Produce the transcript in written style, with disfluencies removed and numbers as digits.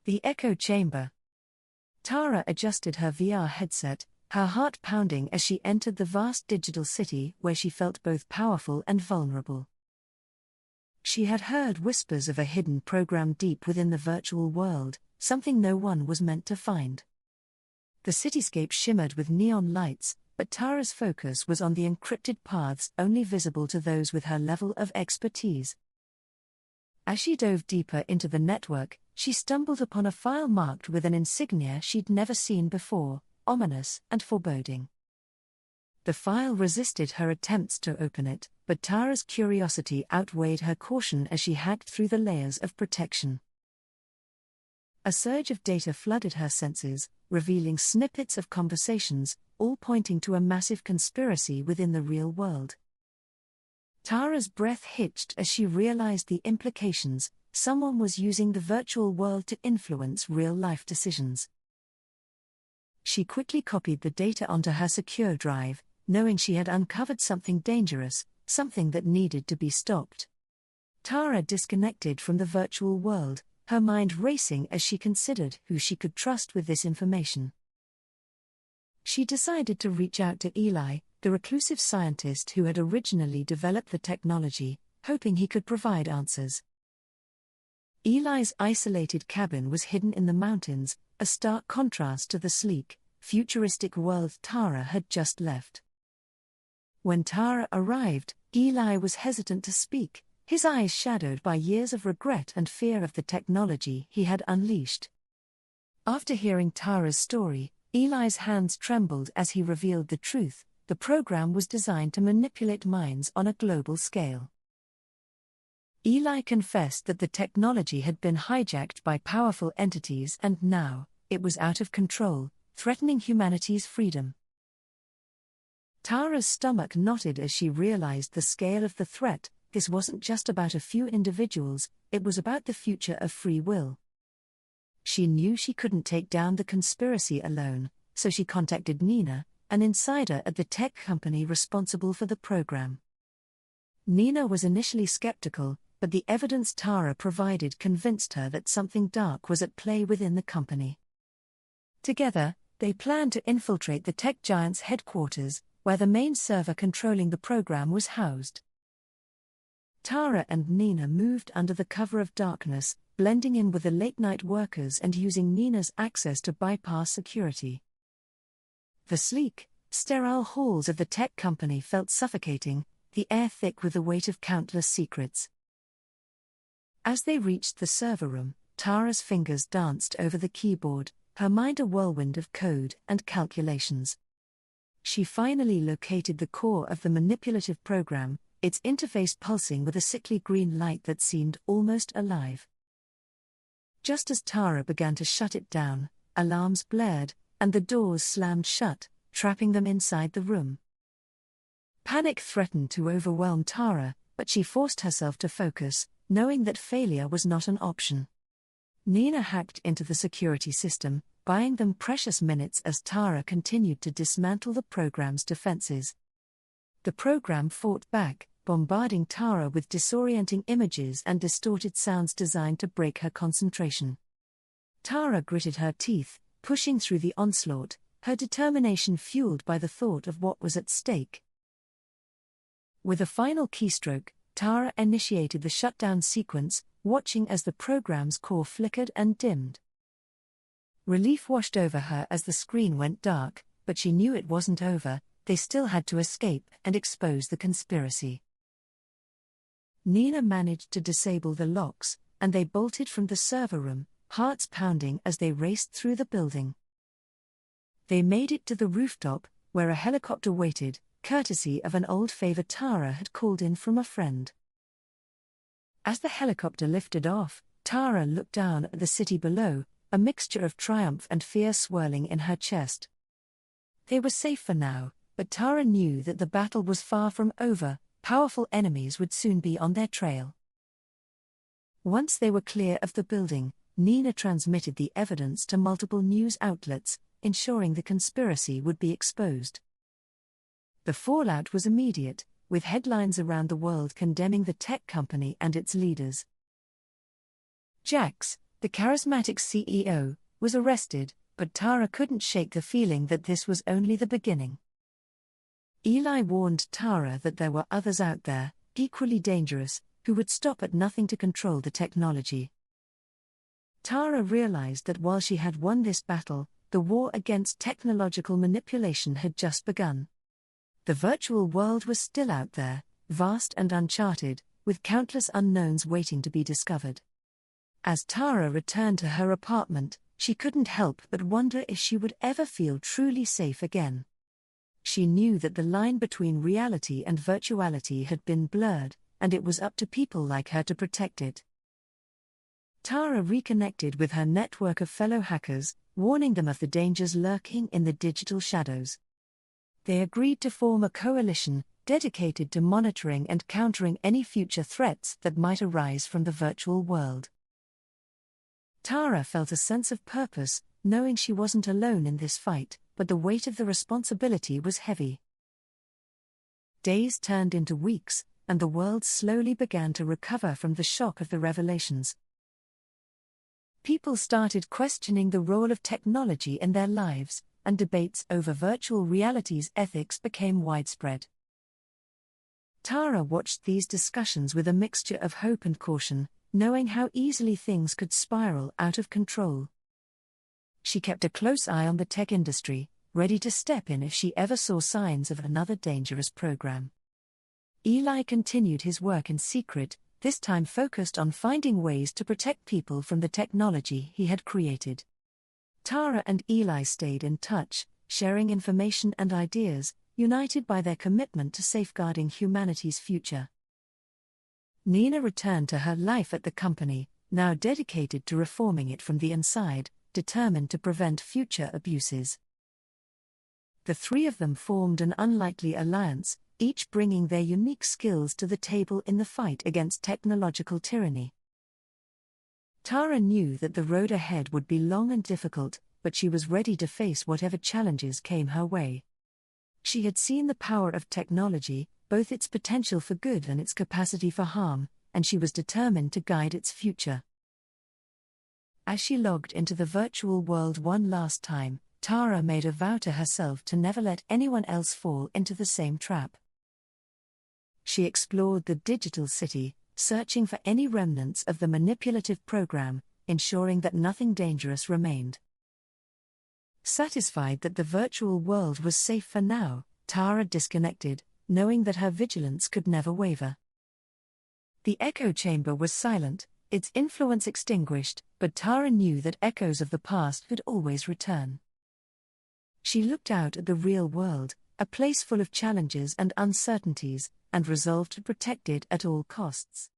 The echo chamber. Tara adjusted her VR headset, her heart pounding as she entered the vast digital city where she felt both powerful and vulnerable. She had heard whispers of a hidden program deep within the virtual world, something no one was meant to find. The cityscape shimmered with neon lights, but Tara's focus was on the encrypted paths only visible to those with her level of expertise. As she dove deeper into the network, she stumbled upon a file marked with an insignia she'd never seen before, ominous and foreboding. The file resisted her attempts to open it, but Tara's curiosity outweighed her caution as she hacked through the layers of protection. A surge of data flooded her senses, revealing snippets of conversations, all pointing to a massive conspiracy within the real world. Tara's breath hitched as she realized the implications. Someone was using the virtual world to influence real-life decisions. She quickly copied the data onto her secure drive, knowing she had uncovered something dangerous, something that needed to be stopped. Tara disconnected from the virtual world, her mind racing as she considered who she could trust with this information. She decided to reach out to Eli, the reclusive scientist who had originally developed the technology, hoping he could provide answers. Eli's isolated cabin was hidden in the mountains, a stark contrast to the sleek, futuristic world Tara had just left. When Tara arrived, Eli was hesitant to speak, his eyes shadowed by years of regret and fear of the technology he had unleashed. After hearing Tara's story, Eli's hands trembled as he revealed the truth: the program was designed to manipulate minds on a global scale. Eli confessed that the technology had been hijacked by powerful entities and now, it was out of control, threatening humanity's freedom. Tara's stomach knotted as she realized the scale of the threat. This wasn't just about a few individuals, it was about the future of free will. She knew she couldn't take down the conspiracy alone, so she contacted Nina, an insider at the tech company responsible for the program. Nina was initially skeptical, but the evidence Tara provided convinced her that something dark was at play within the company. Together, they planned to infiltrate the tech giant's headquarters, where the main server controlling the program was housed. Tara and Nina moved under the cover of darkness, blending in with the late-night workers and using Nina's access to bypass security. The sleek, sterile halls of the tech company felt suffocating, the air thick with the weight of countless secrets. As they reached the server room, Tara's fingers danced over the keyboard, her mind a whirlwind of code and calculations. She finally located the core of the manipulative program, its interface pulsing with a sickly green light that seemed almost alive. Just as Tara began to shut it down, alarms blared, and the doors slammed shut, trapping them inside the room. Panic threatened to overwhelm Tara, but she forced herself to focus, knowing that failure was not an option. Nina hacked into the security system, buying them precious minutes as Tara continued to dismantle the program's defenses. The program fought back, bombarding Tara with disorienting images and distorted sounds designed to break her concentration. Tara gritted her teeth, pushing through the onslaught, her determination fueled by the thought of what was at stake. With a final keystroke, Tara initiated the shutdown sequence, watching as the program's core flickered and dimmed. Relief washed over her as the screen went dark, but she knew it wasn't over. They still had to escape and expose the conspiracy. Nina managed to disable the locks, and they bolted from the server room, hearts pounding as they raced through the building. They made it to the rooftop, where a helicopter waited, courtesy of an old favor Tara had called in from a friend. As the helicopter lifted off, Tara looked down at the city below, a mixture of triumph and fear swirling in her chest. They were safe for now, but Tara knew that the battle was far from over. Powerful enemies would soon be on their trail. Once they were clear of the building, Nina transmitted the evidence to multiple news outlets, ensuring the conspiracy would be exposed. The fallout was immediate, with headlines around the world condemning the tech company and its leaders. Jax, the charismatic CEO, was arrested, but Tara couldn't shake the feeling that this was only the beginning. Eli warned Tara that there were others out there, equally dangerous, who would stop at nothing to control the technology. Tara realized that while she had won this battle, the war against technological manipulation had just begun. The virtual world was still out there, vast and uncharted, with countless unknowns waiting to be discovered. As Tara returned to her apartment, she couldn't help but wonder if she would ever feel truly safe again. She knew that the line between reality and virtuality had been blurred, and it was up to people like her to protect it. Tara reconnected with her network of fellow hackers, warning them of the dangers lurking in the digital shadows. They agreed to form a coalition, dedicated to monitoring and countering any future threats that might arise from the virtual world. Tara felt a sense of purpose, knowing she wasn't alone in this fight, but the weight of the responsibility was heavy. Days turned into weeks, and the world slowly began to recover from the shock of the revelations. People started questioning the role of technology in their lives, and debates over virtual reality's ethics became widespread. Tara watched these discussions with a mixture of hope and caution, knowing how easily things could spiral out of control. She kept a close eye on the tech industry, ready to step in if she ever saw signs of another dangerous program. Eli continued his work in secret, this time focused on finding ways to protect people from the technology he had created. Tara and Eli stayed in touch, sharing information and ideas, united by their commitment to safeguarding humanity's future. Nina returned to her life at the company, now dedicated to reforming it from the inside, determined to prevent future abuses. The three of them formed an unlikely alliance, each bringing their unique skills to the table in the fight against technological tyranny. Tara knew that the road ahead would be long and difficult, but she was ready to face whatever challenges came her way. She had seen the power of technology, both its potential for good and its capacity for harm, and she was determined to guide its future. As she logged into the virtual world one last time, Tara made a vow to herself to never let anyone else fall into the same trap. She explored the digital city, searching for any remnants of the manipulative program, ensuring that nothing dangerous remained. Satisfied that the virtual world was safe for now, Tara disconnected, knowing that her vigilance could never waver. The echo chamber was silent, its influence extinguished, but Tara knew that echoes of the past could always return. She looked out at the real world, a place full of challenges and uncertainties, and resolved to protect it at all costs.